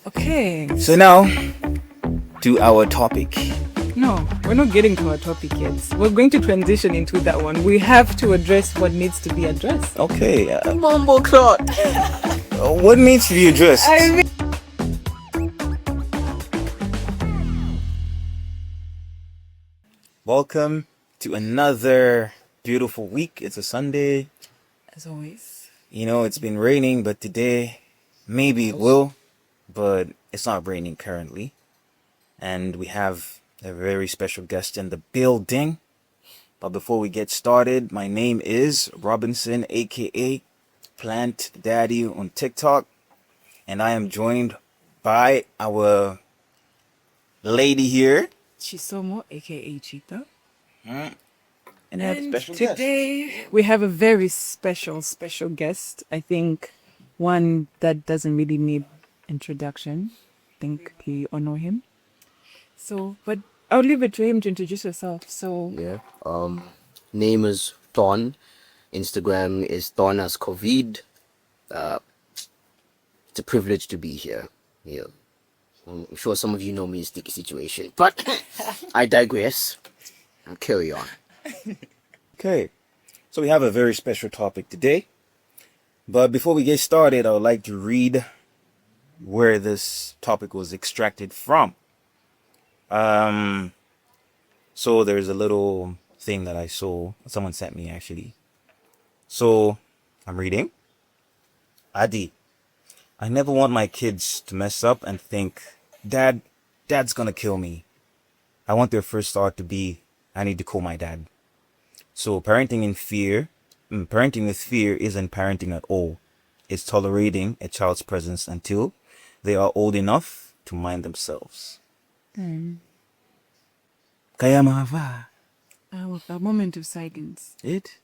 Okay. So now to our topic. No, we're not getting to our topic yet. We're going to transition into that one. We have to address what needs to be addressed. Okay. Mumble clot. What needs to be addressed? I mean, Welcome to another beautiful week. It's a Sunday. as always. You know, it's been raining, but today maybe it will, but it's not raining currently. And we have a very special guest in the building. But before we get started, my name is Robinson, aka Plant Daddy on TikTok, and I am joined by our lady here. Chisomo, aka Cheetah. And we have a And special guest. today we have a very special guest. I think one that doesn't really need introduction. I think we all know him. So, but I'll leave it to him to introduce yourself. So, Yeah. Name is Thorn. Instagram is Thorn as COVID. It's a privilege to be here. Yeah. I'm sure some of you know me in sticky situation, but I digress. I'll carry on. Okay, so we have a very special topic today. But before we get started, I would like to read where this topic was extracted from. So there's a little thing that I saw, someone sent me actually. So I'm reading. Adi, I never want my kids to mess up and think, dad's gonna kill me. I want their first thought to be, I need to call my dad. So parenting with fear isn't parenting at all. It's tolerating a child's presence until they are old enough to mind themselves. Kaya mahava. a moment of silence. It?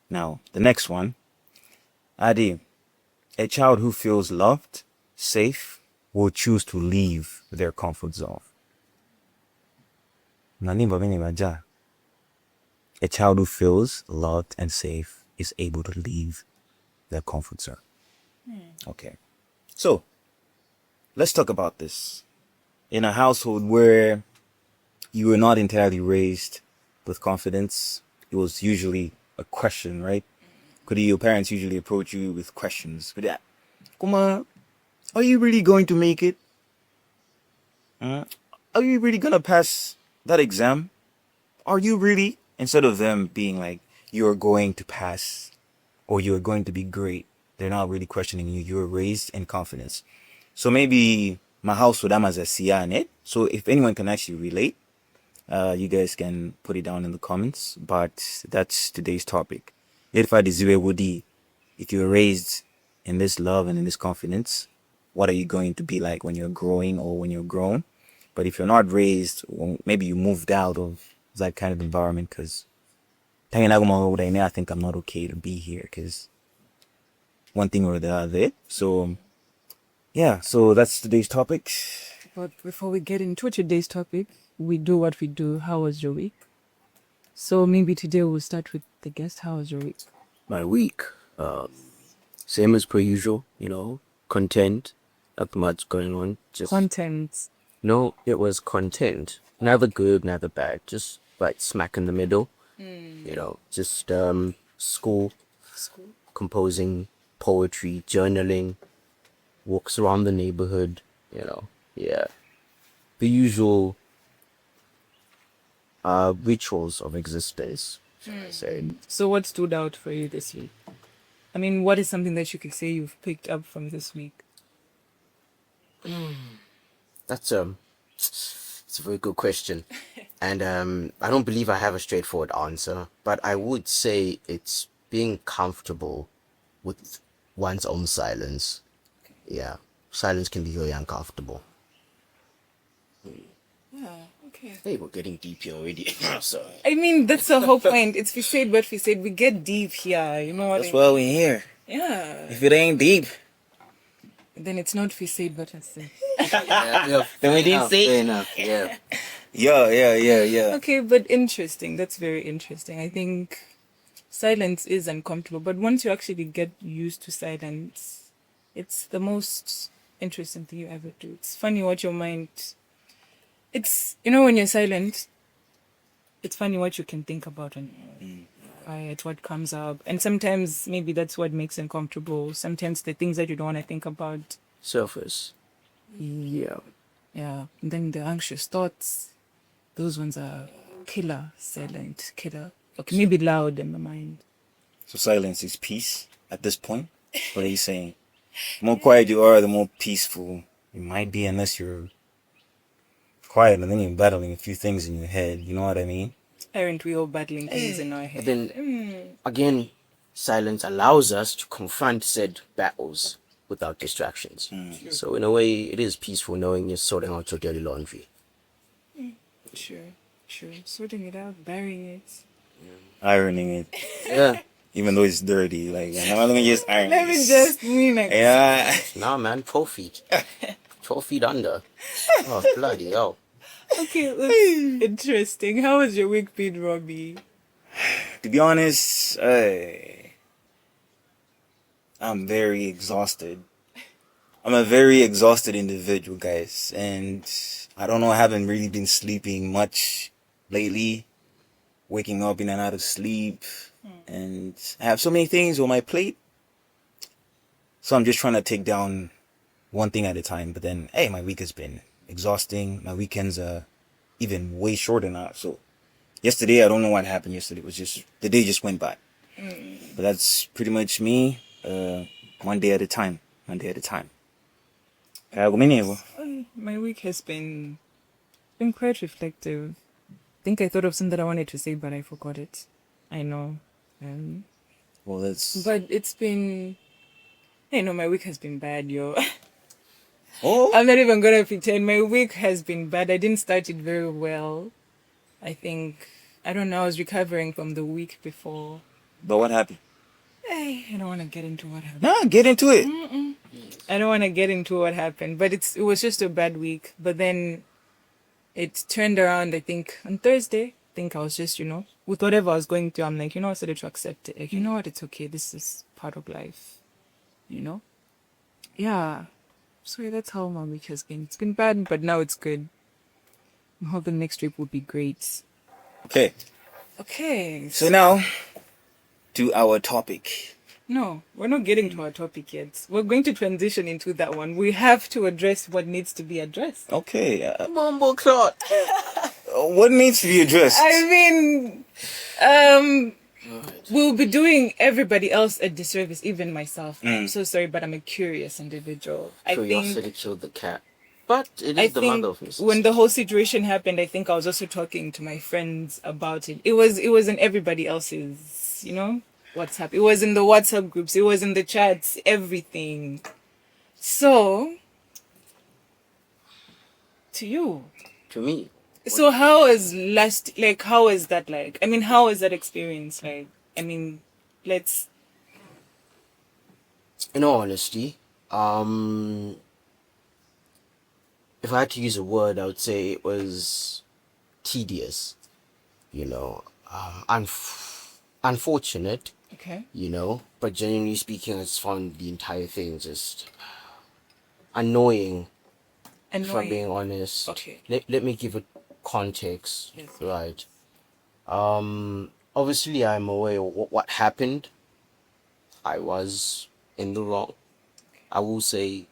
Now, the next one. Adi, a child who feels loved, safe, will choose to leave their comfort zone. Nanimba bini baja. A child who feels loved and safe is able to leave their comfort zone. Okay. So, let's talk about this. In a household where you were not entirely raised with confidence, it was usually a question, right? Could your parents usually approach you with questions? Kuma, are you really going to make it? Are you really gonna pass that exam? Are you really? Instead of them being like, you're going to pass or you're going to be great, they're not really questioning you. You're raised in confidence. So maybe my household, I'm as a siya. So if anyone can actually relate, you guys can put it down in the comments. But that's today's topic. If you're raised in this love and in this confidence, what are you going to be like when you're growing or when you're grown? But if you're not raised, well, maybe you moved out of that kind of environment because I think I'm not okay to be here because one thing or the other. So yeah, so that's today's topic. But before we get into today's topic, we do what we do. How was your week? So maybe today we'll start with the guest. How was your week? My week. Same as per usual, content. Not much going on. Just Content. no, it was content. Neither good, neither bad. Just like smack in the middle. Just school, composing, poetry, journaling, walks around the neighborhood, yeah. The usual rituals of existence, should I say. So what stood out for you this week? I mean, what is something that you could say you've picked up from this week? That's it's a very good question. And I don't believe I have a straightforward answer, but I would say it's being comfortable with one's own silence. Yeah. Silence can be very uncomfortable. Yeah, okay. Hey, we're getting deep here already. Sorry. I mean, that's the whole point. It's we said what we said. We get deep here. You know what That's I mean? why we're here. Yeah. If it ain't deep, Then it's not we said what I said. then we didn't say Fair it. enough, yeah. Yeah. Okay, but interesting. That's very interesting. I think silence is uncomfortable, but once you actually get used to silence, it's the most interesting thing you ever do. It's funny what your mind. It's when you're silent. It's funny what you can think about and quiet, what comes up, and sometimes maybe that's what makes it comfortable. Sometimes the things that you don't want to think about. Surface. Yeah. Yeah. And then the anxious thoughts, those ones are killer, silent, killer. Okay, maybe loud in the mind. So silence is peace at this point? What are you saying? The more quiet you are, the more peaceful you might be, unless you're quiet and then you're battling a few things in your head. You know what I mean? Aren't we all battling things in our But head? then, again, silence allows us to confront said battles without distractions. So in a way, it is peaceful knowing you're sorting out your dirty laundry. Sure. Sorting it out, burying it. Ironing it, Yeah. even though it's dirty. Like, let me just iron Let me this. just mean like Yeah. Nah, man, 12 feet. 12 feet under. Oh, bloody hell. Okay, that's interesting. How was your week been, Robbie? To be honest, I'm very exhausted. I'm a very exhausted individual, guys. And I don't know, I haven't really been sleeping much lately. Waking up in and out of sleep. And I have so many things on my plate. So I'm just trying to take down one thing at a time. But then, hey, my week has been exhausting. My weekends are even way shorter now. So yesterday, I don't know what happened yesterday. It was just, the day just went by. But that's pretty much me. One day at a time. One day at a time. My week has been quite reflective. I think I thought of something that I wanted to say, but I forgot it. I know. Well, that's... But it's been... my week has been bad, yo. Oh! I'm not even gonna pretend. My week has been bad. I didn't start it very well. I think... I don't know, I was recovering from the week before. But what happened? I don't want to get into what happened. Nah, get into it. I don't want to get into what happened, but it was just a bad week. But then it turned around, I think, on Thursday. I think I was just, with whatever I was going through, I'm like, I started to accept it. Like, you know what, it's okay. This is part of life, Yeah. So yeah, that's how my week has been. It's been bad, but now it's good. I hope the next trip will be great. Okay. Okay. So now, to our topic. No, we're not getting to our topic yet. We're going to transition into that one. We have to address what needs to be addressed. Okay. Bumble clot. What needs to be addressed? I mean, we'll be doing everybody else a disservice, even myself. I'm so sorry, but I'm a curious individual. Curiosity killed the cat. But it I is the think mother of mistakes. when the whole situation happened, I think I was also talking to my friends about it. It wasn't everybody else's, WhatsApp. It was in the WhatsApp groups. It was in the chats, everything. So, to you. To me. So how is that like? I mean, how is that experience like? I mean, let's... In all honesty, if I had to use a word, I would say it was tedious. Unfortunate. Okay. But genuinely speaking, I just found the entire thing just annoying. If I'm being honest. Okay. Let me give it context. Yes. Right. Obviously I'm aware of what happened. I was in the wrong. I will say,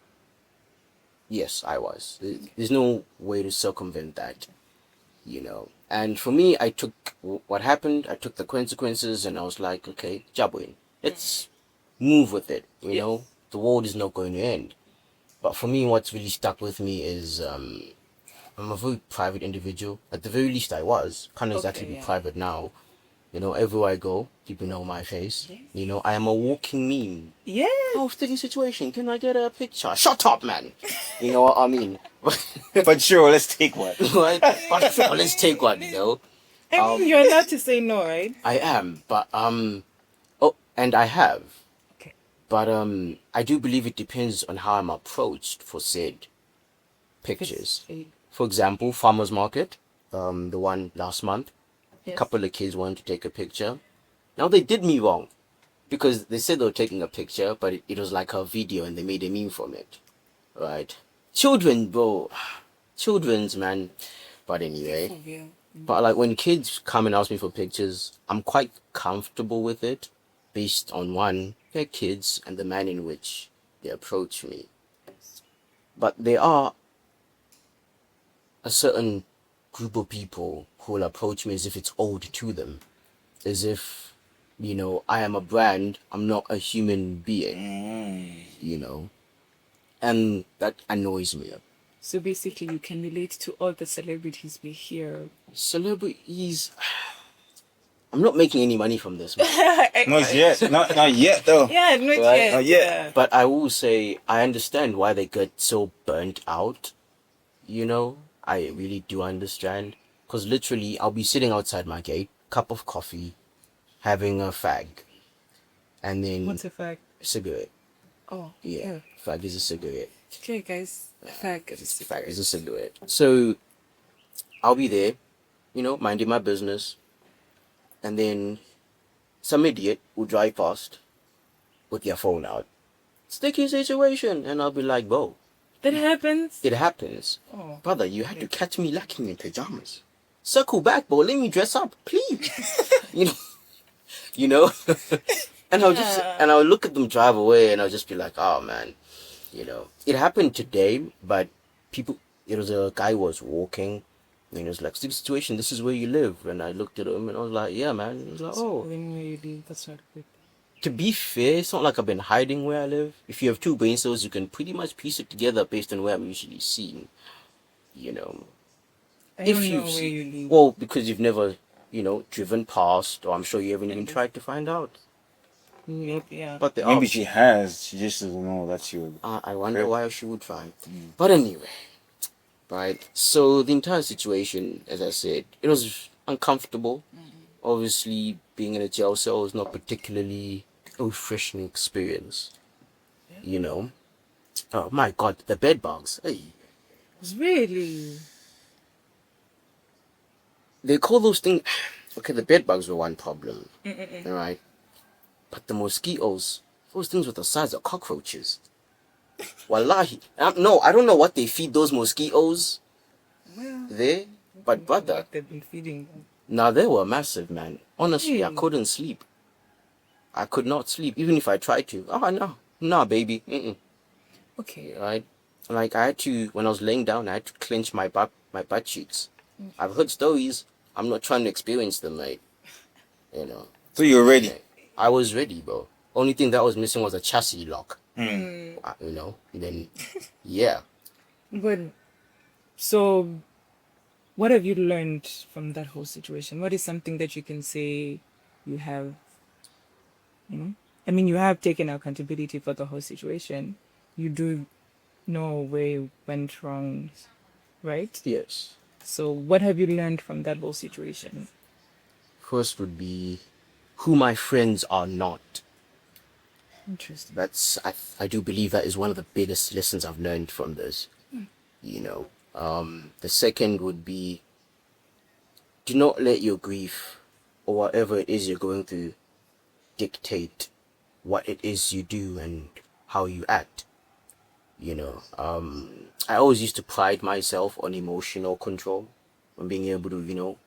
yes, I was. There's no way to circumvent that, And for me, I took what happened, I took the consequences, and I was like, okay, Jabwin, let's move with it, you know? The world is not going to end. But for me, what's really stuck with me is I'm a very private individual. At the very least, I was. Can't exactly be private now. Everywhere I go, people know my face. Yes. I am a walking meme. Yeah. Oh, sticky situation. Can I get a picture? Shut up, man. You know what I mean? But sure, let's take one. Right? But sure, let's take one, I mean, you're allowed to say no, right? I am, but and I have. Okay. But I do believe it depends on how I'm approached for said pictures. For example, farmers market, the one last month. Yes. A couple of kids wanted to take a picture. Now they did me wrong, because they said they were taking a picture, but it was like a video and they made a meme from it. right? Children, bro, children's man. But anyway, Yeah. but like when kids come and ask me for pictures, I'm quite comfortable with it, based on one, they're kids and the manner in which they approach me. But there are a certain group of people who will approach me as if it's owed to them, as if, I am a brand, I'm not a human being, and that annoys me. So basically, you can relate to all the celebrities we hear. Celebrities, I'm not making any money from this, man. Not yet. Not yet though. Yeah, not Right? yet. Not yet. But I will say, I understand why they get so burnt out. I really do understand. Because literally, I'll be sitting outside my gate, cup of coffee, having a fag. And then What's a fag? cigarette. Oh, Yeah, fag is a cigarette. Okay, guys, a fag is a Fag is a cigarette. So, I'll be there, minding my business. And then some idiot will drive past with their phone out. Sticky situation. And I'll be like, bro, That happens. it happens. Oh. Brother, you had to catch me lacking in pajamas. Circle back, bro. Let me dress up, please. you know, you know. And I'll look at them drive away, and I'll just be like, oh man, It happened today, but it was a guy who was walking, and he was like, "Sticky situation. This is where you live." And I looked at him, and I was like, "Yeah, man." He was like, "Oh." When you leave, that's not good. To be fair, it's not like I've been hiding where I live. If you have two brain cells, you can pretty much piece it together based on where I'm usually seen. I If don't you've know where you live. well, because you've never, driven past, or I'm sure you haven't even tried to find out. Yeah. But there Maybe are. she has. She just doesn't know that you. I wonder why she would try. But anyway, right? So the entire situation, as I said, it was uncomfortable. Obviously, being in a jail cell is not particularly a refreshing experience. Oh my God, the bed bugs. Hey. Really? They call those things. Okay, the bed bugs were one problem. Alright? But the mosquitoes, those things were the size of cockroaches. Wallahi. No, I don't know what they feed those mosquitoes there, but brother, What they've been feeding them. now they were massive, man. Honestly, I Hmm. couldn't sleep. I could not sleep, even if I tried to. Oh, no. No, baby. Mm-mm. Okay. Right? Like, I had to, when I was laying down, I had to clench my butt cheeks. I've heard stories. I'm not trying to experience them, mate. So you're ready. I was ready, bro. Only thing that was missing was a chassis lock. Mm. Then, yeah. But so, what have you learned from that whole situation? What is something that you can say you have? I mean, you have taken accountability for the whole situation. You do know where you went wrong, right? Yes. So, what have you learned from that whole situation? First would be who my friends are not. Interesting. I do believe that is one of the biggest lessons I've learned from this. The second would be, do not let your grief or whatever it is you're going through dictate what it is you do and how you act. I always used to pride myself on emotional control, on being able to,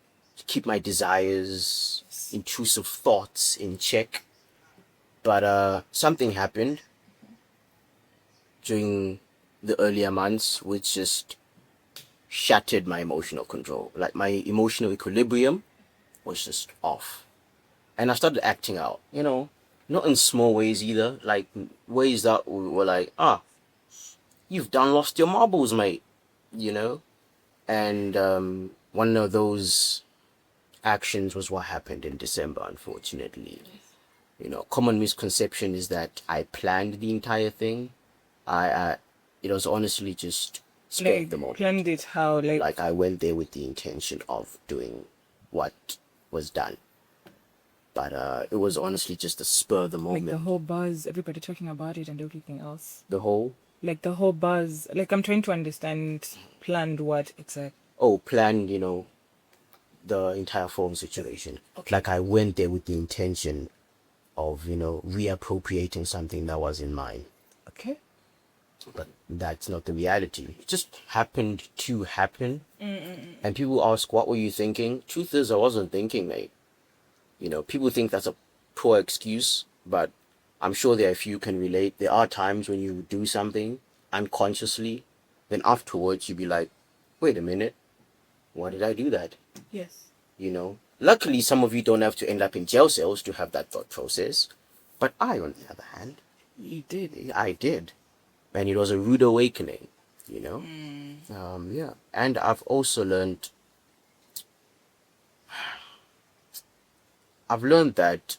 keep my desires, intrusive thoughts in check. But something happened during the earlier months which just shattered my emotional control. Like, my emotional equilibrium was just off. And I started acting out, not in small ways either, like ways that were like, you've done lost your marbles, mate, And one of those actions was what happened in December, unfortunately. Common misconception is that I planned the entire thing. It was honestly just spur of Like, the moment. planned it how? Like, I went there with the intention of doing what was done. But it was honestly just a spur of the like moment. the whole buzz, everybody talking about it and everything else. The whole Like the whole buzz. Like, I'm trying to understand planned what exactly. planned, the entire phone situation. Okay. Like, I went there with the intention of, reappropriating something that was in mine. Okay. But that's not the reality. It just happened to happen. And people ask, what were you thinking? Truth is, I wasn't thinking, mate. You know, people think that's a poor excuse, but I'm sure there are a few can relate. There are times when you do something unconsciously, then afterwards you be like, wait a minute, why did I do that? Yes. You know, luckily some of you don't have to end up in jail cells to have that thought process. But I, on the other hand, You did. I did. And it was a rude awakening, you know? Yeah. And I've also learned that,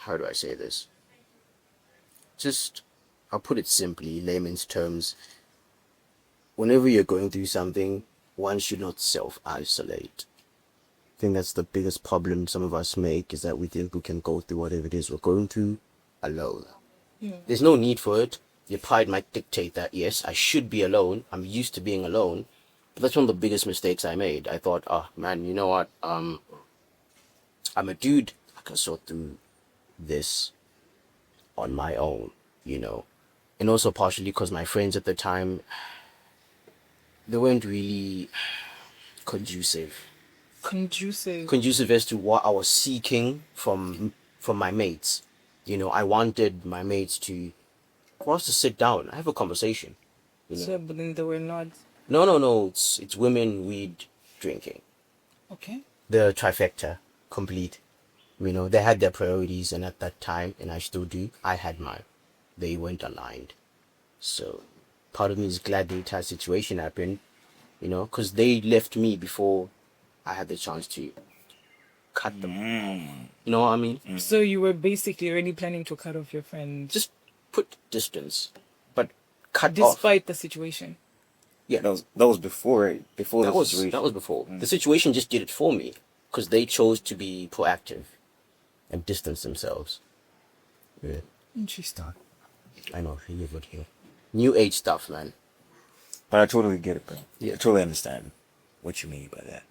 how do I say this? Just, I'll put it simply, layman's terms. Whenever you're going through something, one should not self-isolate. I think that's the biggest problem some of us make, is that we think we can go through whatever it is we're going through alone. There's no need for it. Your pride might dictate that, yes, I should be alone. I'm used to being alone. But that's one of the biggest mistakes I made. I thought, oh, man, you know what? I'm a dude. I can sort through this on my own, you know. And also partially because my friends at the time, they weren't really conducive as to what I was seeking from my mates. You know, I wanted my mates for us to sit down, have a conversation. You know? So, but then they were not. No. It's women, weed, drinking. Okay. The trifecta, complete. You know, they had their priorities, and at that time, and I still do, I had mine. They weren't aligned. So, part of me is glad the entire situation happened, you know, because they left me before I had the chance to cut them. You know what I mean? So you were basically already planning to cut off your friend. Just put distance, but cut off. Despite the situation. Yeah, That was before the situation. that was before. The situation just did it for me because they chose to be proactive and distance themselves. Yeah, Interesting. I know. Here, but here, new age stuff, man. But I totally get it, bro. Yeah. I totally understand what you mean by that.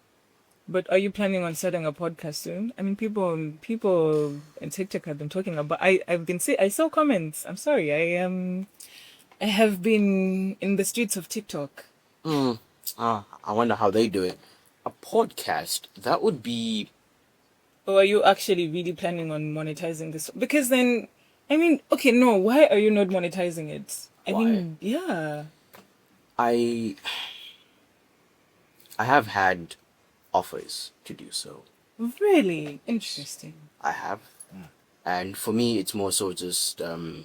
But are you planning on starting a podcast soon? I mean, people in TikTok have been talking about. I saw comments. I'm sorry. I have been in the streets of TikTok. I wonder how they do it. A podcast, that would be. Or are you actually really planning on monetizing this? Because then, I mean, okay, no. Why are you not monetizing it? I Why? mean, yeah. I have had offers to do so. Really interesting. I have. And for me, it's more so just the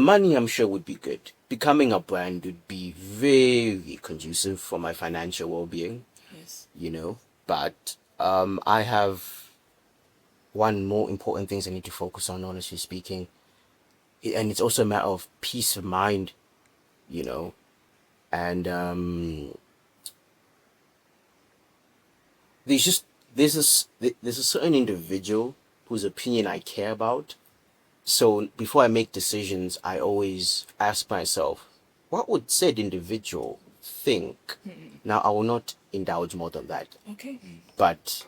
money, I'm sure, would be good. Becoming a brand would be very conducive for my financial well-being, Yes. you know. But I have one more important things I need to focus on, honestly speaking. And it's also a matter of peace of mind, you know. And there's a certain individual whose opinion I care about. So before I make decisions, I always ask myself, what would said individual think? Now, I will not indulge more than that, Okay. but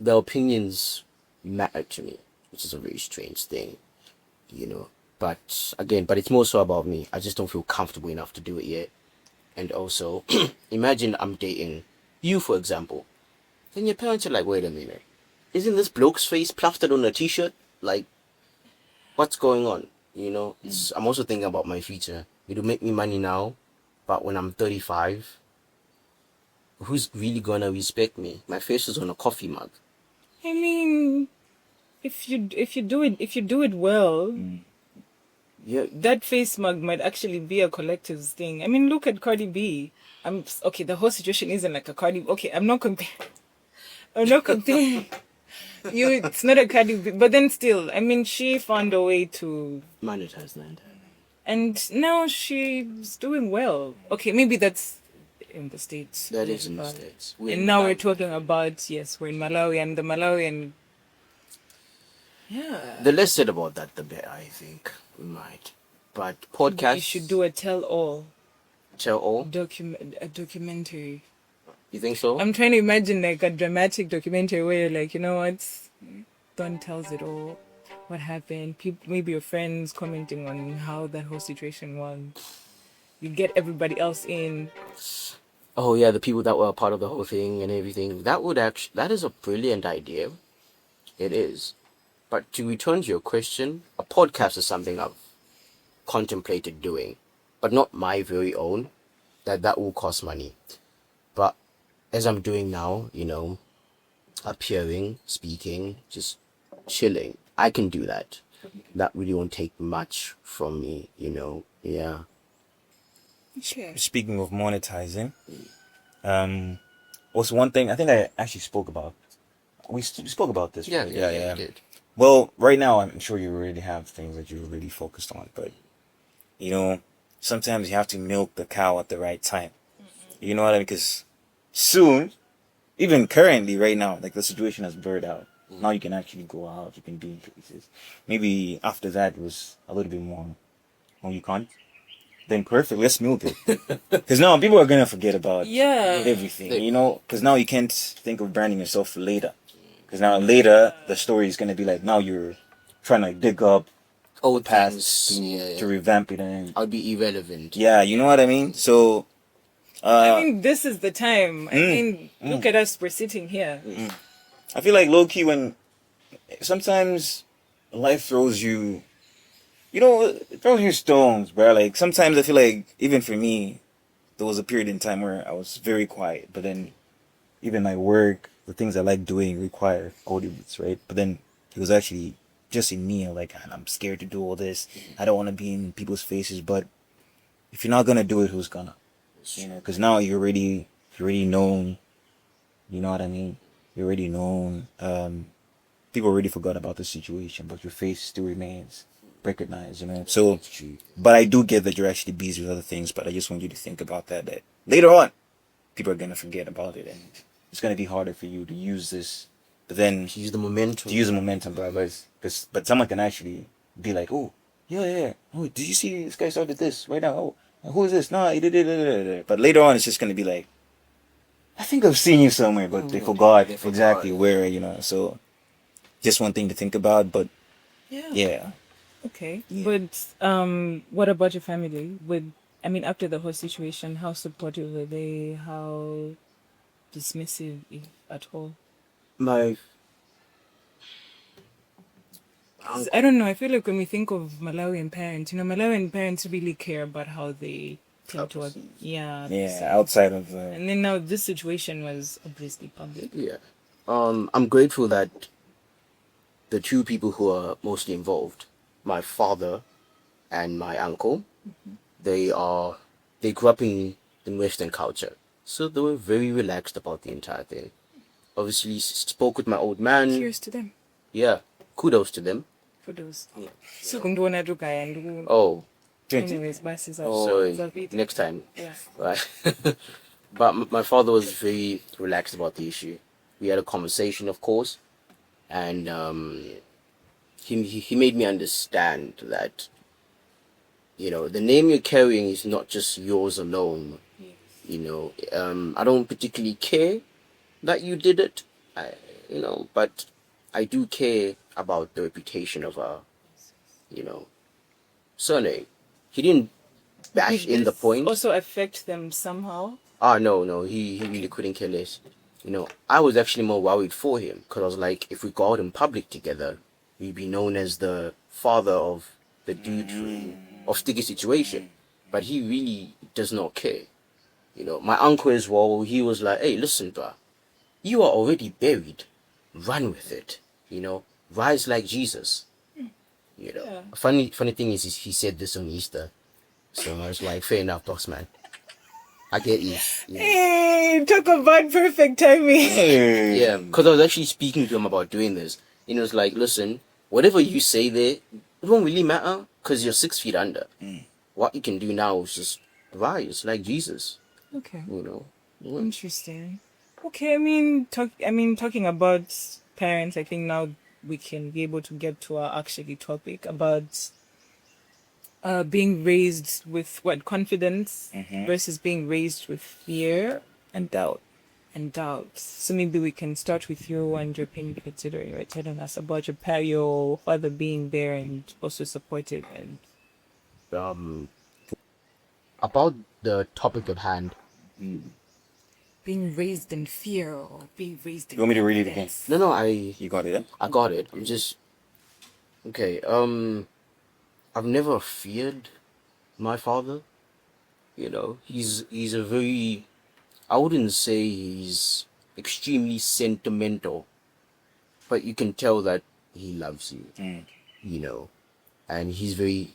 the opinions matter to me, which is a very strange thing, you know. But again, it's more so about me. I just don't feel comfortable enough to do it yet. And also, imagine I'm dating you, for example. Then your parents are like, wait a minute, isn't this bloke's face plastered on a t-shirt? Like, what's going on? You know, I'm also thinking about my future. It'll make me money now, but when I'm 35, who's really gonna respect me? My face is on a coffee mug. I mean, if you do it well, Yeah, that face mug might actually be a collective's thing. I mean, look at Cardi B. Okay. The whole situation isn't like a Cardi. Okay, I'm not comparing. I'm not comparing. It's not a Cardi B, but then still, I mean, she found a way to, monetize that. and now she's doing well. Okay, maybe that's in the States. That is in the States. And now we're talking about, yes, we're in Malawi, and the Malawian. Yeah. The less said about that, the better, I think. We might. But podcast. You should do a tell-all. Tell-all? A documentary. You think so? I'm trying to imagine like a dramatic documentary where you're like, you know what, Don tells it all. what happened. People, maybe your friends commenting on how that whole situation was. You get everybody else in. Oh yeah, the people that were a part of the whole thing and everything. That is a brilliant idea. It is. But to return to your question, a podcast is something I've contemplated doing, but not my very own. That will cost money. But as I'm doing now, appearing, speaking, just chilling, I can do that. That really won't take much from me. Yeah. Speaking of monetizing, was one thing I think I actually spoke about. We spoke about this. Yeah, right? yeah, you did. Well, right now I'm sure you already have things that you're really focused on, but sometimes you have to milk the cow at the right time. You know what I mean? Because soon, even currently, right now, like the situation has blurred out. Now you can actually go out, you can be in places. Maybe after that it was a little bit more. Oh, you can't? Then perfect, let's milk it. Because now people are going to forget about everything, Because now you can't think of branding yourself for later. Because now later, the story is going to be like, now you're trying to dig up Old past things, to revamp it. And I'll be irrelevant. yeah, you know what I mean? So, I mean, this is the time. I mean, look at us. We're sitting here. I feel like low-key when sometimes life throws you, it throws you stones, bro. Like, sometimes I feel like, even for me, there was a period in time where I was very quiet, but then even my work, the things I like doing require audience, right? But then it was actually just in me, like, I'm scared to do all this. I don't want to be in people's faces, but if you're not gonna do it, who's gonna? Because now you're already known. You know what I mean? You're already known. People already forgot about the situation, but your face still remains recognized. So, but I do get that you're actually busy with other things. But I just want you to think about that later on, people are gonna forget about it, and it's gonna be harder for you to use this. But then To use the momentum. but someone can actually be like, oh, yeah. Oh, did you see this guy started this right now? Oh, who is this? No, he did it. But later on, it's just gonna be like, I think I've seen you somewhere, but they forgot exactly where. So just one thing to think about. But yeah. Okay. But what about your family? After the whole situation, how supportive were they? How dismissive, if at all? My 'Cause I don't know. I feel like when we think of Malawian parents, Malawian parents really care about how they tend to, Yeah, outside of And then now this situation was obviously public. Yeah. I'm grateful that the two people who are mostly involved, my father and my uncle, they grew up in Western culture. So they were very relaxed about the entire thing. Obviously spoke with my old man. Cheers to them. Yeah. Kudos to them. For those. Yeah. So, Oh, anyways, basi so zavita. next time. Yeah. Right. But my father was very relaxed about the issue. We had a conversation, of course, and he made me understand that the name you're carrying is not just yours alone. I don't particularly care that you did it, but I do care about the reputation of our surname. He didn't bash in the point. Also affect them somehow. No, he really couldn't care less. I was actually more worried for him because I was like, if we go out in public together, we'd be known as the father of the dude of sticky situation. But he really does not care. My uncle as well, he was like, hey, listen, bro, you are already buried. Run with it. Rise like Jesus. Yeah. Funny thing is, he said this on Easter. So I was like, fair enough, boss man. I get you. Hey, talk about perfect timing. Yeah, because I was actually speaking to him about doing this. And it was like, listen, whatever you say there, it won't really matter because you're 6 feet under. What you can do now is just rise like Jesus. Okay. Yeah. Interesting. Okay, talking about parents, I think now we can be able to get to our actually topic about being raised with confidence versus being raised with fear and doubt and doubts. So maybe we can start with you and your opinion, considering you're telling us about your father being there and also supportive and Um, about the topic at hand. being raised in fear or being raised in You want me to read it again? confidence. No, You got it, yeah? I got it. I'm just okay. I've never feared my father. You know, he's a very, I wouldn't say he's extremely sentimental, but you can tell that he loves you. You know, and he's very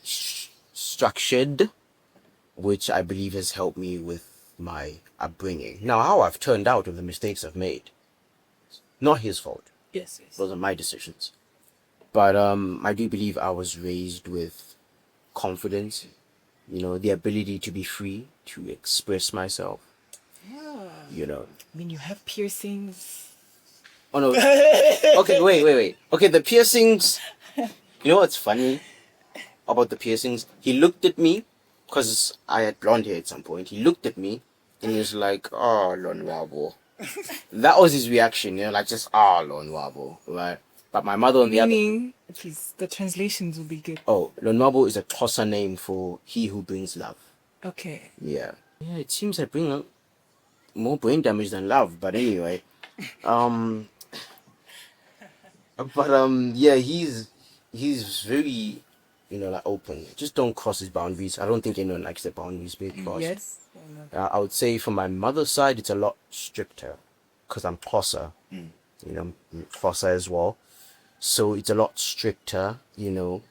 structured, which I believe has helped me with my upbringing. Now, how I've turned out with the mistakes I've made, not his fault. Yes, yes. Those are my decisions. But I do believe I was raised with confidence, you know, the ability to be free, to express myself, you know. I mean, you have piercings. Oh no. Okay, wait. Okay, the piercings. You know what's funny about the piercings? He looked at me, because I had blonde hair at some point. He looked at me and he was like, oh, Lonwabo. That was his reaction, you know, like just, Lonwabo, right? But my mother on the other. Meaning, please, the translations will be good. Oh, Lonwabo is a Xhosa name for he who brings love. Okay. Yeah. Yeah, it seems I bring up more brain damage than love, but anyway. Yeah, he's very, you know, like open. Just don't cross his boundaries. I don't think anyone likes their boundaries being crossed. Yes. I would say from my mother's side, it's a lot stricter, because I'm Xhosa, you know, I'm Xhosa as well. So it's a lot stricter, you know.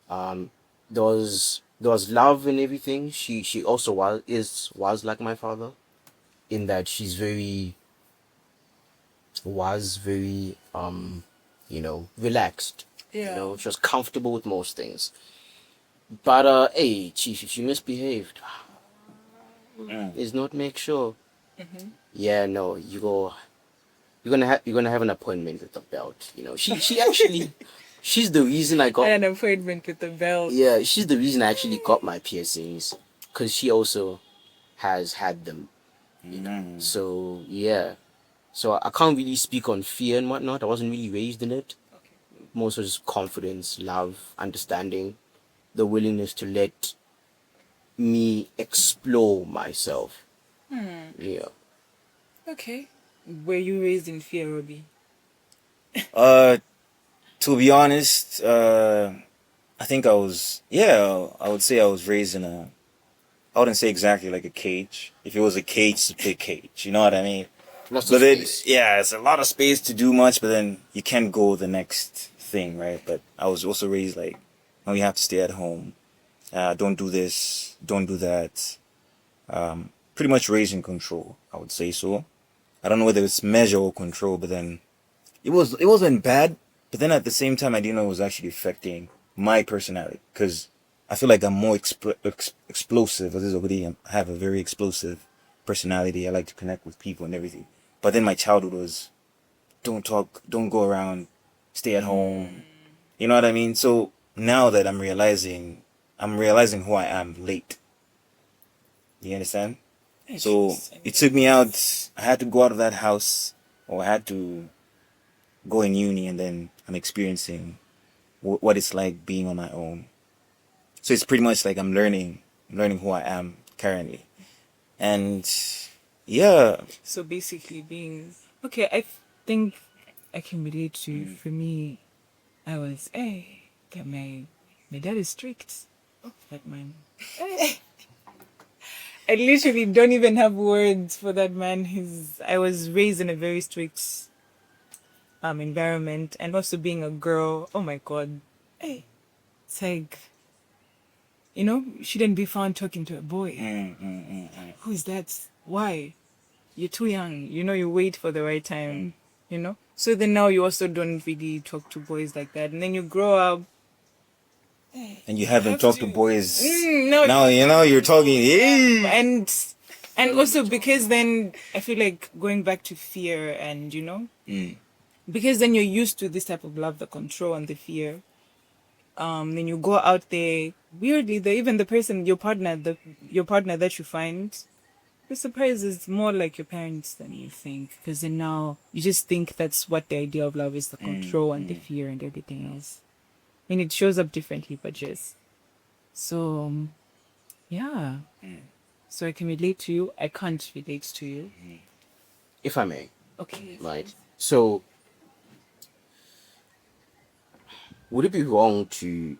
There was love and everything. She also was like my father, in that she's very you know, relaxed. Yeah. You know, she was comfortable with most things. But hey, chief, if you misbehaved, is not make sure. Yeah, no, you're gonna have an appointment with the belt. You know, she actually, she's the reason I got. I had an appointment with the belt. Yeah, she's the reason I actually got my piercings, because she also has had them. You know, so yeah, so I can't really speak on fear and whatnot. I wasn't really raised in it. More so just confidence, love, understanding, the willingness to let me explore myself. Yeah. Okay. Were you raised in fear, Robbie? To be honest, I think I was, yeah, I would say I was raised in I wouldn't say exactly like a cage. If it was a cage, it's a big cage. You know what I mean? Lots But of then, space. yeah, it's a lot of space to do much, but then you can't go the next thing, right? But I was also raised like, no, you have to stay at home. Don't do this. Don't do that. Pretty much raised in control, I would say so. I don't know whether it's measure or control, but then it wasn't bad. But then at the same time, I didn't know it was actually affecting my personality, because I feel like I'm more explosive. As already, I have a very explosive personality. I like to connect with people and everything. But then my childhood was, don't talk, don't go around, stay at home. You know what I mean? So now that I'm realizing who I am late. You understand? So it took me out. I had to go out of that house, or I had to go in uni, and then I'm experiencing what it's like being on my own. So it's pretty much like I'm learning who I am currently, and yeah. So basically, being okay, I think I can relate to. For me, I was, hey, okay, my dad is strict. Like mine. I literally don't even have words for that man. I was raised in a very strict environment, and also being a girl. Oh my god, hey, it's like, you shouldn't be found talking to a boy. Who is that? Why? You're too young. You wait for the right time. So then now you also don't really talk to boys like that, and then you grow up. And you haven't Have talked to to- boys. No. Now you're talking. Hey. And also because then I feel like going back to fear and because then you're used to this type of love, the control and the fear. Then you go out there weirdly. Even the person, your partner that you find, You're surprised it's more like your parents than you think. Because then now you just think that's what the idea of love is, the control and the fear and everything else. I mean, it shows up differently, but just. So, yeah. So I can relate to you. I can't relate to you. If I may, Okay. right? So, would it be wrong to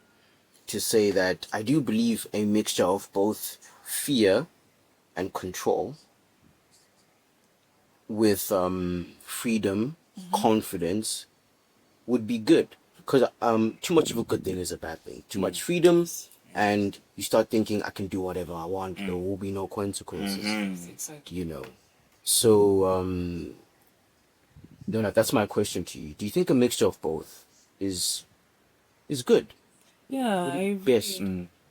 say that I do believe a mixture of both fear and control with freedom, confidence would be good? Because too much of a good thing is a bad thing. Too much freedom, and you start thinking I can do whatever I want. There will be no consequences. Exactly. You know. So Donald, that's my question to you. Do you think a mixture of both is good? Yeah, Would I it be best?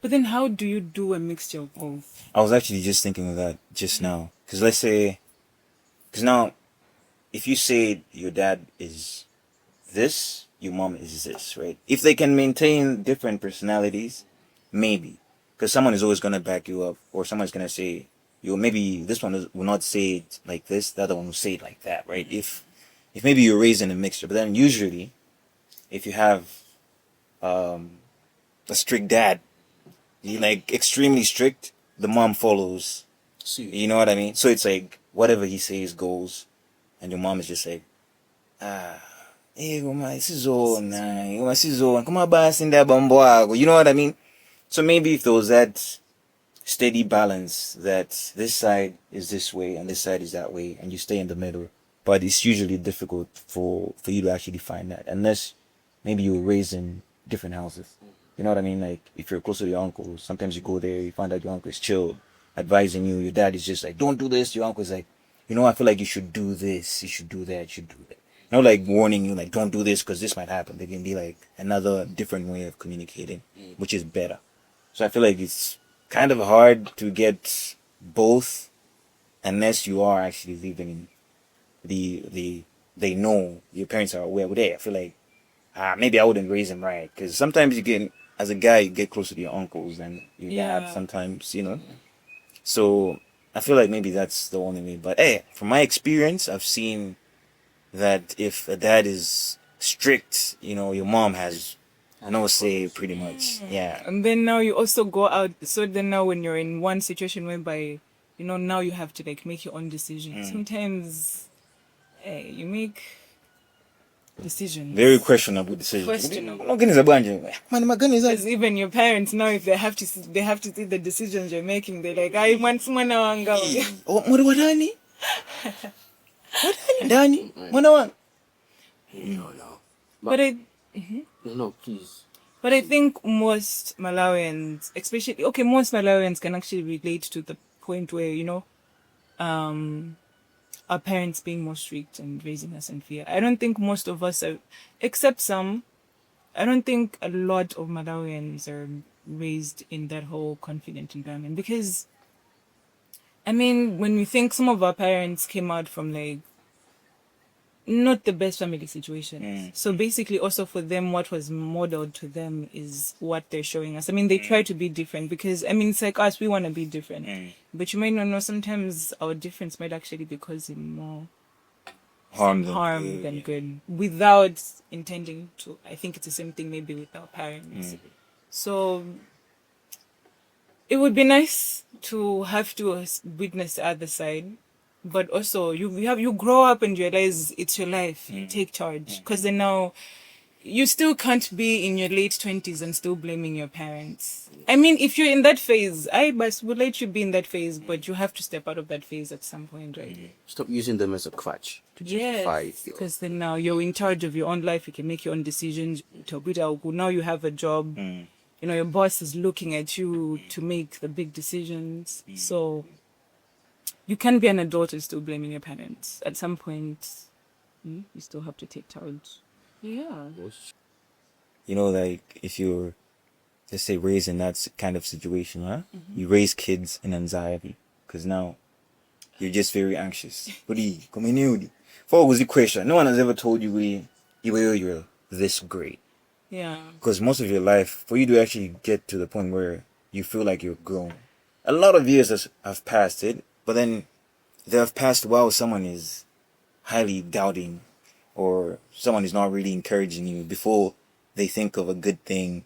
But then how do you do a mixture of both? I was actually just thinking of that just now. Because let's say, because now, if you say your dad is this, your mom is this, right? If they can maintain different personalities, maybe. Because someone is always going to back you up, or someone's going to say, you maybe this one will not say it like this, the other one will say it like that, right? If maybe you're raised in a mixture, but then usually, if you have a strict dad, he like extremely strict, the mom follows. See, You know what I mean? So it's like whatever he says goes, and your mom is just like, hey, goma, sizona, goma, sizona, kuma basi nda bambo wako. You know what I mean? So maybe if there was that steady balance, that this side is this way and this side is that way, and you stay in the middle, but it's usually difficult for you to actually find that, unless maybe you were raised in different houses. You know what I mean? Like if you're close to your uncle, sometimes you go there, you find out your uncle is chill, advising you. Your dad is just like, don't do this. Your uncle is like, I feel like you should do this, you should do that, you should do that. Like warning you, like don't do this because this might happen. There can be like another different way of communicating, which is better. So I feel like it's kind of hard to get both unless you are actually living in they know your parents are aware. But hey, I feel like maybe I wouldn't raise him right, because sometimes you get, as a guy, you get closer to your uncles and your dad. Yeah. Sometimes, So I feel like maybe that's the only way. But hey, from my experience, I've seen that if a dad is strict, your mom has no say pretty much. Yeah. And then now you also go out. So then now when you're in one situation whereby, now you have to like make your own decisions. Sometimes, you make decisions. Very questionable decision. Questionable. Because Because even your parents now, if they have to see the decisions you're making, they're like, I want someone wanga. Wadani? Dani? Mwana wangu? no. But No, please. But I think most Malawians, especially, most Malawians can actually relate to the point where, our parents being more strict and raising us in fear. I don't think most of us are, except some, I don't think a lot of Malawians are raised in that whole confident environment. Because, I mean, when we think some of our parents came out from like, not the best family situations. So basically also for them, what was modeled to them is what they're showing us. I mean, they try to be different because, I mean, it's like us, we want to be different. But you might not know, sometimes our difference might actually be causing more harm than good without intending to. I think it's the same thing maybe with our parents. So it would be nice to have to witness the other side. But also, you grow up and realize it's your life. You take charge, because then now you still can't be in your late 20s and still blaming your parents. I mean, if you're in that phase, I would let you be in that phase, but you have to step out of that phase at some point, right? Stop using them as a crutch to justify Yes, because then now you're in charge of your own life. You can make your own decisions. Now you have a job. Your boss is looking at you to make the big decisions. So you can be an adult and still blaming your parents. At some point, you still have to take charge. Yeah. Like if you're, let's say, raised in that kind of situation, huh? You raise kids in anxiety because now you're just very anxious. For was the question? No one has ever told you you're this great. Yeah. Because most of your life, for you to actually get to the point where you feel like you're grown, a lot of years have passed it, but then there have passed while someone is highly doubting or someone is not really encouraging you before they think of a good thing,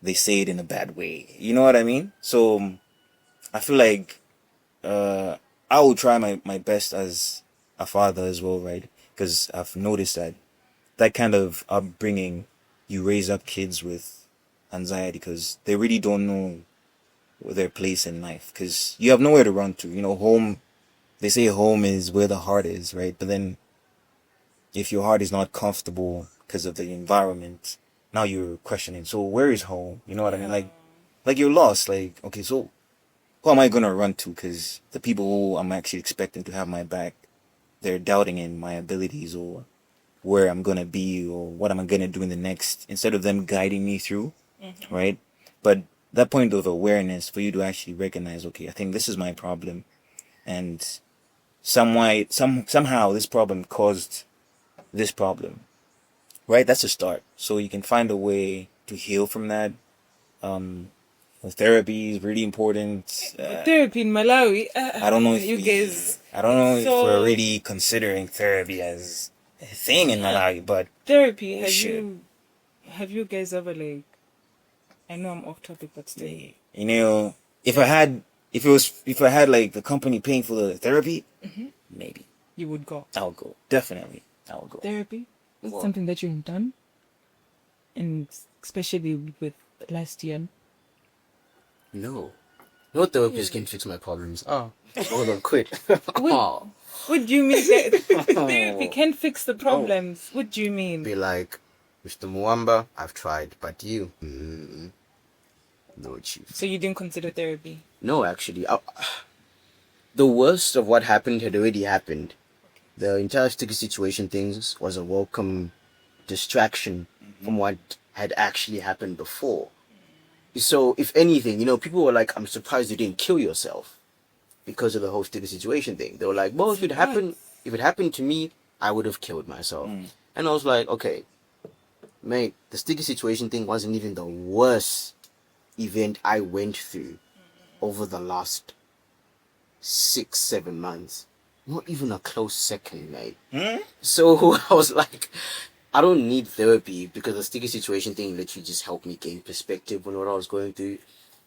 they say it in a bad way. You know what I mean? So I feel like I will try my best as a father as well, right? Because I've noticed that kind of upbringing, you raise up kids with anxiety because they really don't know their place in life because you have nowhere to run to. You know, home, they say home is where the heart is, right? But then if your heart is not comfortable because of the environment, now you're questioning, so where is home? You know what I mean? Like you're lost. Like, okay, so who am I gonna run to? Because the people who I'm actually expecting to have my back, they're doubting in my abilities or where I'm gonna be or what am I gonna do in the next, instead of them guiding me through, right? But that point of awareness for you to actually recognize, okay, I think this is my problem, and somehow this problem caused this problem, right? That's a start. So you can find a way to heal from that. Therapy is really important. Therapy in Malawi. I don't know if you guys. I don't know if so- we're really considering therapy as a thing in Malawi, but Therapy. should. Have you guys ever like? I know I'm off topic, but still. you know, if I had like the company paying for the therapy, maybe You would go. I'll go. Definitely, I'll go. Therapy? Is What? something that you've done? And especially with last year. No. No therapist can fix my problems. Oh, hold on, quit. Oh. What do you mean that therapy can fix the problems? What do you mean? Be like, Mr. Mwamba, I've tried, but you, no, chief. So you didn't consider therapy? No, actually, the worst of what happened had already happened. The entire sticky situation things was a welcome distraction from what had actually happened before. So, if anything, people were like, I'm surprised you didn't kill yourself because of the whole sticky situation thing. They were like, well, if it happened to me, I would have killed myself. And I was like, okay, mate, the sticky situation thing wasn't even the worst event I went through over the last 6-7 months. Not even a close second, mate. So I was like, I don't need therapy because the sticky situation thing literally just helped me gain perspective on what I was going through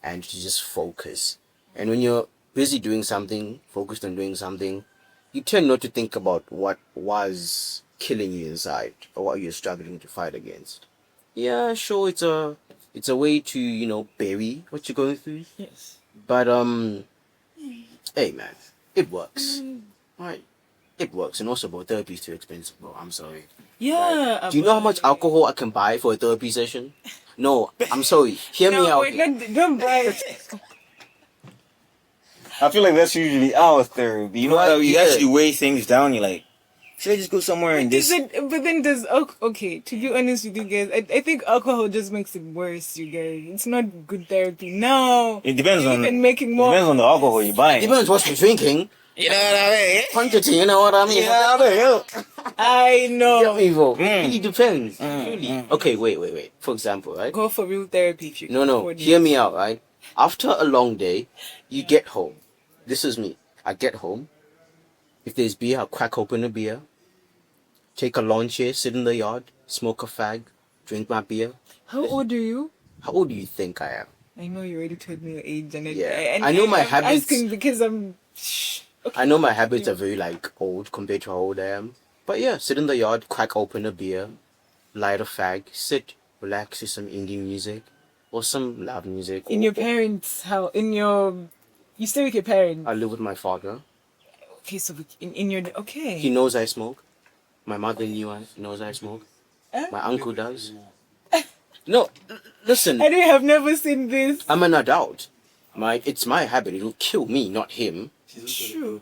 and to just focus. And when you're busy doing something, focused on doing something, you tend not to think about what was killing you inside or what you're struggling to fight against. Yeah, sure, it's a way to, bury what you're going through. Yes. But hey man, it works. Right. It works, and also, bro, therapy is too expensive, bro. I'm sorry. Yeah. Do you know how much alcohol I can buy for a therapy session? No, I'm sorry. Hear me out. Don't buy it. I feel like that's usually our therapy. You know, Right, how you yeah. actually weigh things down. You're like, should I just go somewhere and just? But then there's okay. To be honest with you guys, I think alcohol just makes it worse. You guys, it's not good therapy. No, It depends on. even making more. Depends on the alcohol you're buying. Depends what you're drinking. You know what I mean? Quantity, you know what I mean? Yeah, I know. Yeah, evil. It depends. Really. Okay, wait. For example, right? Go for real therapy if you can No. afford it. Hear me out, right? After a long day, you get home. This is me. I get home. If there's beer, I'll crack open a beer. Take a lawn chair, sit in the yard, smoke a fag, drink my beer. How old are you? How old do you think I am? I know you already told me your age, and Yeah. I know my I'm habits. asking because I'm. Okay. I know my habits are very old compared to how old I am. But yeah, sit in the yard, crack open a beer, light a fag, sit, relax to some indie music or some loud music. In your parents' house, you stay with your parents. I live with my father. Okay, so in your okay. He knows I smoke. My mother knows I smoke. My uncle does. No, listen. I have never seen this. I'm an adult. It's my habit. It'll kill me, not him. True.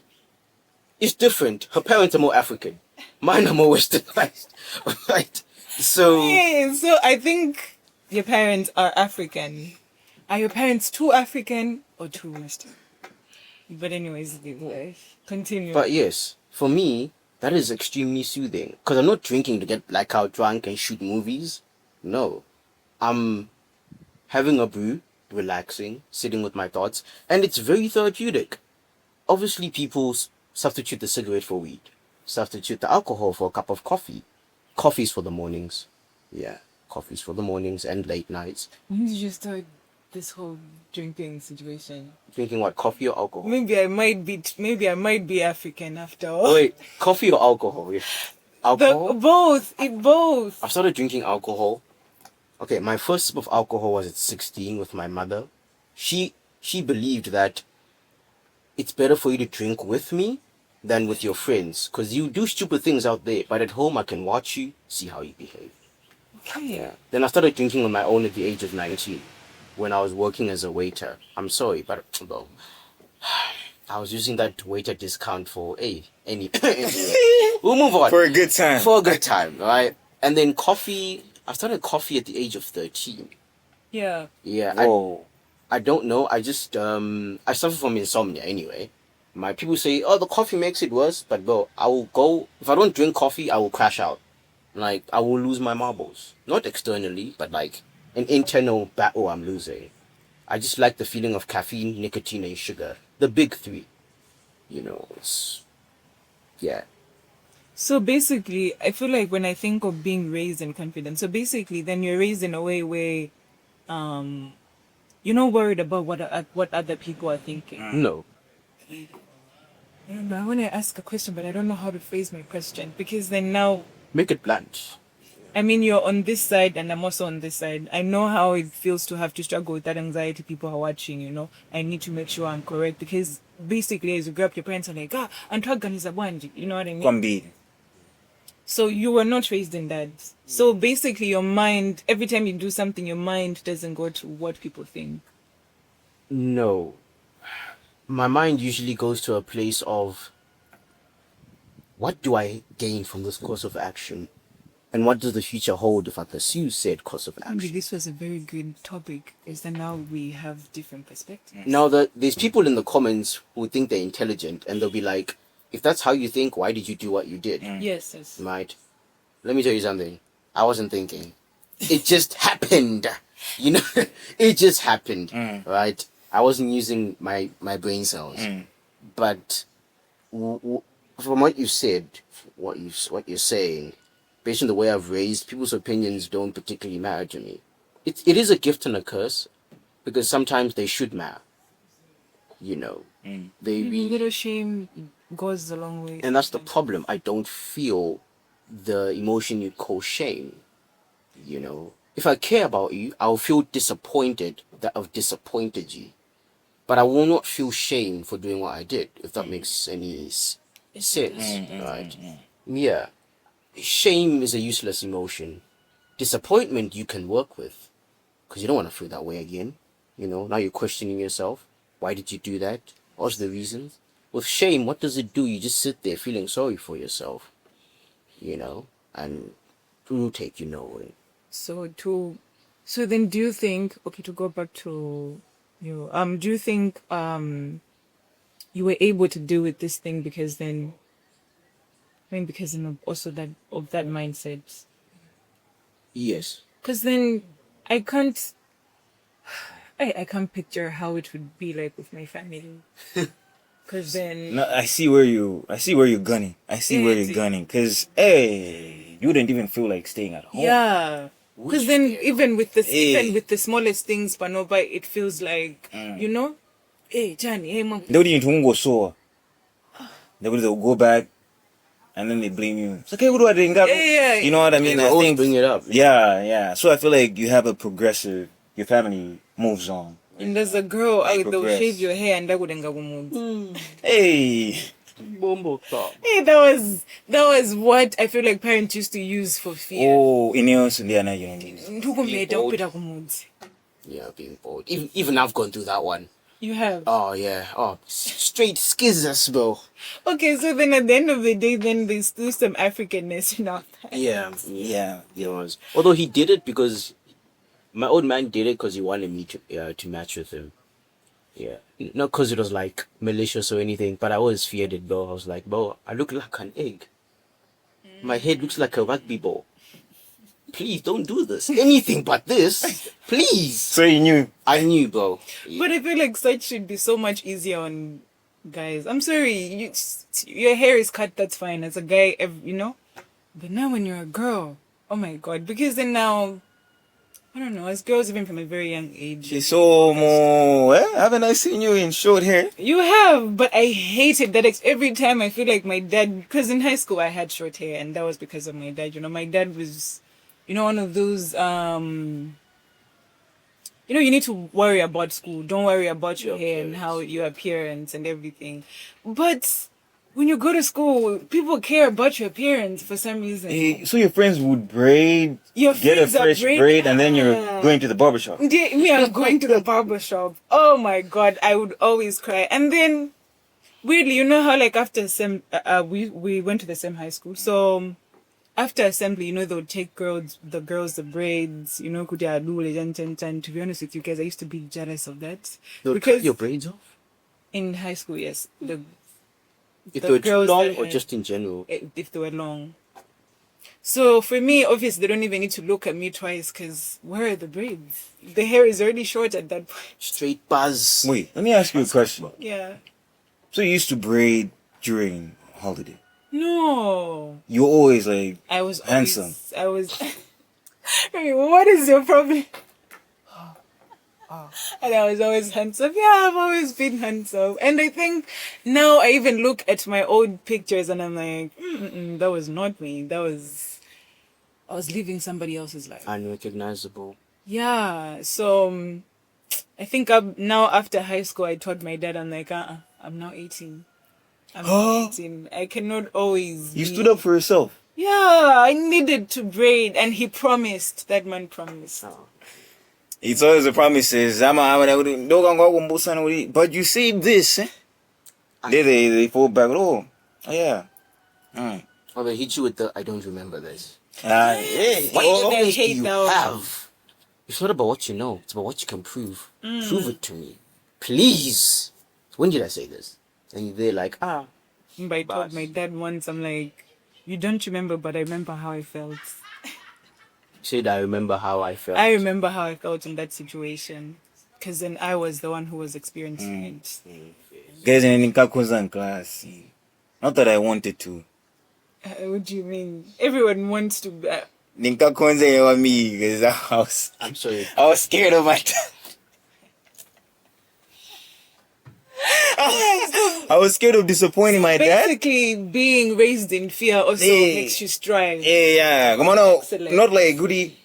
It's different. Her parents are more African. Mine are more westernized. Right? So Yeah, so I think your parents are African. Are your parents too African or too Western? But anyways, continue. But yes, for me, that is extremely soothing. Because I'm not drinking to get blackout drunk and shoot movies. No. I'm having a brew, relaxing, sitting with my thoughts, and it's very therapeutic. Obviously, people Substitute the cigarette for weed. Substitute the alcohol for a cup of coffee. Coffee's for the mornings. Yeah, coffee's for the mornings and late nights. When did you start this whole drinking situation? Drinking what, coffee or alcohol? Maybe I might be African after all. Oh, wait, coffee or alcohol? Yeah. Alcohol? Both. I started drinking alcohol. Okay, my first sip of alcohol was at 16 with my mother. She believed that it's better for you to drink with me than with your friends, because you do stupid things out there, but at home I can watch you, see how you behave. Okay. Yeah. Then I started drinking on my own at the age of 19 when I was working as a waiter. I'm sorry, but though I was using that waiter discount for any. We'll move on. For a good time. For a good time, right? And then coffee. I started coffee at the age of 13. Yeah. Yeah. Whoa. I don't know. I just I suffer from insomnia anyway. My people say, oh, the coffee makes it worse, but bro, I will go if I don't drink coffee, I will crash out. Like I will lose my marbles. Not externally, but like an internal battle I'm losing. I just like the feeling of caffeine, nicotine, and sugar. The big three. You know, it's yeah. So basically, I feel like when I think of being raised in confidence, so basically, then you're raised in a way where, you're not worried about what other people are thinking. No. I want to ask a question, but I don't know how to phrase my question because then now, Make it blunt. I mean, you're on this side and I'm also on this side. I know how it feels to have to struggle with that anxiety. People are watching, you know. I need to make sure I'm correct because basically, as you grow up, your parents are like, Antoine is a wanji. You know what I mean? Kwambi. So you were not raised in that. So basically, your mind, every time you do something, your mind doesn't go to what people think. No. My mind usually goes to a place of what do I gain from this course of action? And what does the future hold if I pursue said course of Maybe action? this was a very good topic. Is that now we have different perspectives? Now, there's people in the comments who think they're intelligent, and they'll be like, if that's how you think, why did you do what you did? Yes, yes. Right? Let me tell you something. I wasn't thinking. It just happened. You know, it just happened. Right? I wasn't using my brain cells. But from what you said, what you're saying, based on the way I've raised, people's opinions don't particularly matter to me. It is a gift and a curse, because sometimes they should matter. You know, they Maybe a little shame goes a long way. and that's the problem. I don't feel the emotion you call shame. You know, if I care about you, I'll feel disappointed that I've disappointed you, but I will not feel shame for doing what I did. If that makes any sense, right? Yeah. Shame is a useless emotion. Disappointment you can work with, because you don't want to feel that way again. You know, now you're questioning yourself. Why did you do that? What's the reasons? With shame, what does it do? You just sit there feeling sorry for yourself. You know, and it will take you nowhere. So then do you think, okay, to go back to you, do you think you were able to deal with this thing because then, I mean, because of also that mindset? Yes. Because then I can't picture how it would be like with my family. Because then No, I see where you're gunning. Cause you wouldn't even feel like staying at home. yeah. Because then even with the smallest things, Panoba, it feels like you know, hey Johnny, hey mom. They wouldn't even go sore. They would go back, and then they blame you. It's like, hey, what do I do? Yeah. You know what I mean? They I always think bring it up. Yeah. So I feel like you have a progressive. Your family moves on. And there's a girl out there will Progress. shave your hair and that wouldn't go mood. Hey, Hey, that was what I feel like parents used to use for fear. oh, Ineos and Diana, you know. Ntukumleta upita kumudzi. Yeah, being bored. Even I've gone through that one. You have. Oh yeah. Oh, straight skizzers, bro. Okay, so then at the end of the day, then there's still some Africanness in our family. Yeah. It was. Although he did it because my old man did it because he wanted me to match with him. Yeah, not because it was like malicious or anything, but I always feared it, bro. I was like, bro, I look like an egg. My head looks like a rugby ball. Please don't do this. Anything but this, please. So you knew. I knew, bro. But I feel like such should be so much easier on guys, I'm sorry, your hair is cut, that's fine. As a guy, but now when you're a girl, oh my god, because then now, I don't know, as girls, even from a very young age. She's so more. Haven't I seen you in short hair? You have, but I hate it that every time I feel like my dad, because in high school I had short hair, and that was because of my dad. My dad was, one of those, you need to worry about school. Don't worry about your hair and how your appearance and everything. But when you go to school, people care about your appearance for some reason. Hey, so your friends would braid, get a fresh braid, and then you're going to the barbershop. I'm going to the barbershop. Oh my god, I would always cry. And then, weirdly, you know how like after we went to the same high school. So after assembly, they would take the braids, could they do and to be honest with you guys, I used to be jealous of that. Because your braids off? In high school, yes. If they were too long or just in general? If they were long. So for me, obviously, they don't even need to look at me twice because where are the braids? The hair is already short at that point. Straight buzz. Wait, let me ask you a question. Yeah. So you used to braid during holiday? No. You always like I was handsome. I was. What is your problem? And I was always handsome. Yeah, I've always been handsome. And I think now I even look at my old pictures and I'm like, that was not me. I was living somebody else's life. Unrecognizable. Yeah. So I think now after high school, I told my dad, I'm like, I'm now 18. I'm now 18. I cannot always. You stood up for yourself. Yeah, I needed to braid, and he promised. That man promised. It's always the promises. But you see this, they fall back. Oh yeah. Or they hit you with the, I don't remember this. Hey. What evidence do you have? It's not about what you know. It's about what you can prove. Prove it to me. Please. When did I say this? And they're like, But I told my dad once, I'm like, you don't remember, but I remember how I felt. Said I remember how I felt. I remember how I felt in that situation. Because then I was the one who was experiencing it. Guys, in class. Not that I wanted to. What do you mean? Everyone wants to. Ninka Konze wa me because I'm sorry. I was scared of my dad. I was scared of disappointing my dad. Basically, being raised in fear also makes you strive. Yeah. Come on now. Not like goody.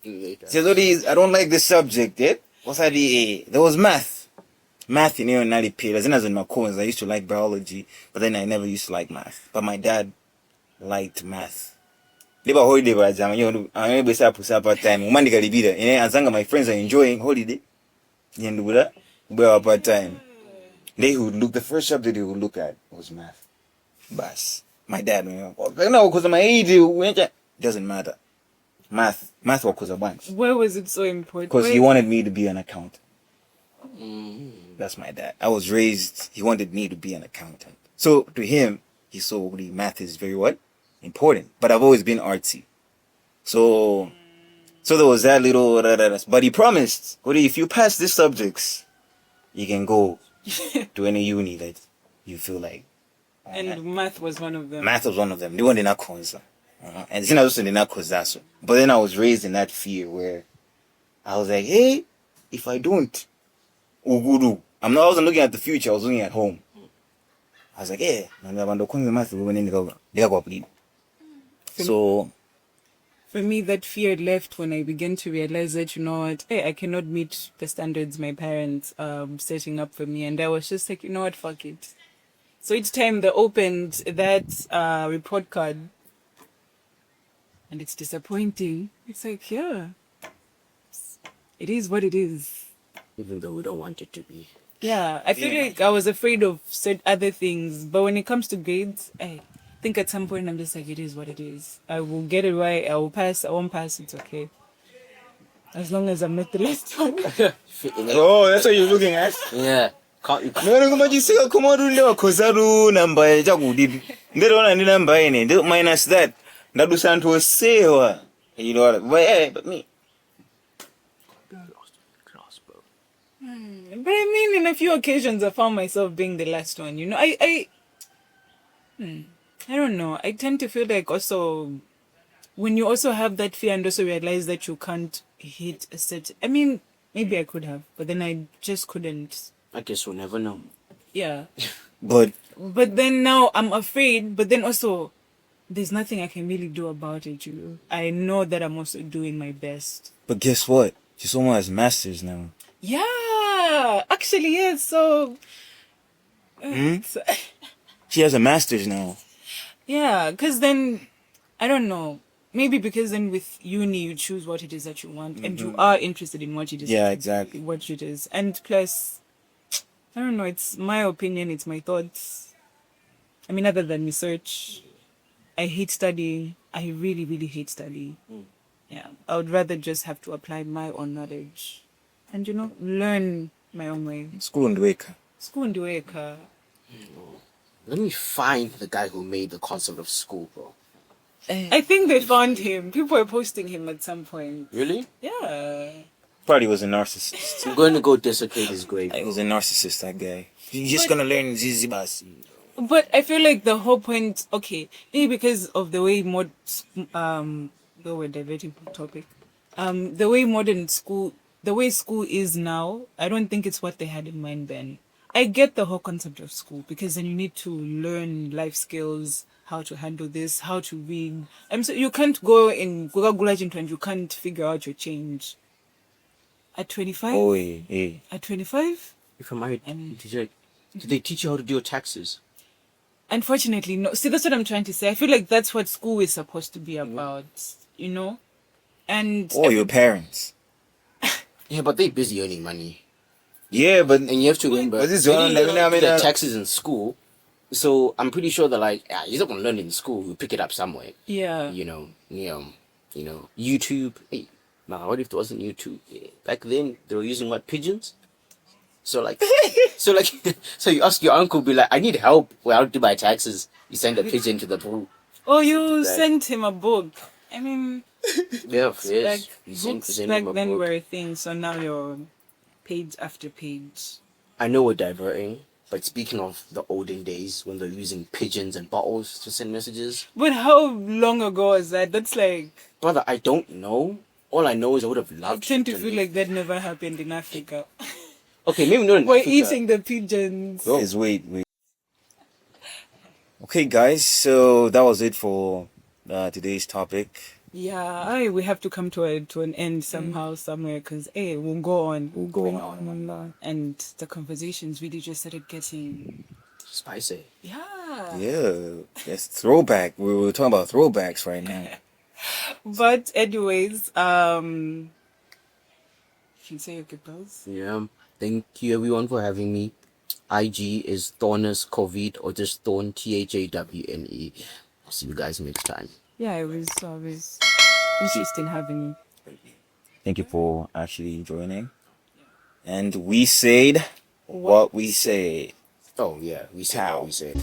I don't like this subject, What's that? There was math. Math in here and Nali P. As in my course, I used to like biology, but then I never used to like math. But my dad liked math. They were holiday by time. I remember part time. Monday got be there. And as my friends are enjoying holiday, you know that. But part time. They would look. The first subject they would look at was math. Bas. My dad, because of my age, doesn't matter. Math was because of banks. Why was it so important? Because he wanted me to be an accountant. That's my dad. I was raised. He wanted me to be an accountant. So to him, he saw math is very what? Important. But I've always been artsy. So there was that little. But he promised, if you pass these subjects, you can go to any uni that you feel like. And math was one of them. Math was one of them. They weren't in that concert. And then I was in that concert. But then I was raised in that fear where I was like, hey, if I don't, Uguru. I wasn't looking at the future, I was looking at home. I was like, hey, so for me, that fear left when I began to realize that, you know what, hey, I cannot meet the standards my parents setting up for me. And I was just like, you know what, fuck it. So each time they opened that report card, and it's disappointing, it's like, yeah, it is what it is. Even though we don't want it to be. Yeah, I feel like I was afraid of certain other things. But when it comes to grades, I think at some point I'm just like, it is what it is. I will get it right. I will pass. I won't pass. It's okay. As long as I'm not the last one. Oh, that's what you're looking at? Yeah. Minus that. That do sound to a sailor. You know what? But me. But I mean, in a few occasions, I found myself being the last one. You know, I don't know. I tend to feel like also when you also have that fear and also realize that you can't hit a set. I mean, maybe I could have, but then I just couldn't. I guess we'll never know. Yeah. But But then now I'm afraid, but then also there's nothing I can really do about it, you know. I know that I'm also doing my best. guess what? She's someone has masters now. Yeah, actually, yes. So, so She has a master's now. yeah, because then, I don't know. Maybe because then with uni, you choose what it is that you want and you are interested in what it is. Yeah, that you- exactly. What it is. And plus, I don't know, it's my opinion, it's my thoughts. I mean, other than research, I hate studying. I really, really hate studying. Yeah, I would rather just have to apply my own knowledge and, you know, learn my own way. School and wake. School and work. Let me find the guy who made the concept of school, bro. I think they found him. People were posting him at some point. Really? Yeah. Probably was a narcissist. I'm going to go desecrate his grave. He was a narcissist, that guy. You're just gonna learn Zizibasi. But I feel like the whole point, okay, maybe because of the way though we're diverting from topic, the way modern school, the way school is now, I don't think it's what they had in mind then. I get the whole concept of school because then you need to learn life skills, how to handle this, how to read. So you can't go in Google and you can't figure out your change. At 25? Oh, hey. At 25? If I'm married, did they teach you how to do your taxes? Unfortunately, no. See, that's what I'm trying to say. I feel like that's what school is supposed to be about, you know? And Oh, your parents. Yeah, but they're busy earning money. Yeah, but And you have to remember, But this they one, didn't I learn mean, the taxes in school. So I'm pretty sure that you're not gonna learn it in school. You pick it up somewhere. yeah. You know, YouTube. Hey, nah, what if there wasn't YouTube? Yeah. Back then they were using what, pigeons? So so you ask your uncle, be like, I need help. Well, how to do my taxes? You send a pigeon to the pool. Oh, you Like- sent him a book. I mean, Yeah, like yes. You send books him back a then book. were a thing, so now you're page after page. I know we're diverting, but speaking of the olden days when they're using pigeons and bottles to send messages, But how long ago was that? That's like, brother, I don't know. All I know is I would have I loved tend to to feel live- like that never happened in Africa. Okay, maybe not in We're Africa. eating the pigeons. Guys, wait. Okay, guys, so that was it for today's topic. Yeah, we have to come to an end somehow, somewhere, because, hey, we'll go on. We'll go on. And the conversations really just started getting, Spicy. yeah. Yeah, that's throwback. We were talking about throwbacks right now. But anyways, you can say your goodbyes. Yeah. Thank you everyone for having me. IG is Thornus COVID or just Thorn THAWNE. I'll see you guys next time. Yeah, it was always interesting having you. Thank you for actually joining. And we said what we said. Oh yeah, we said what we said.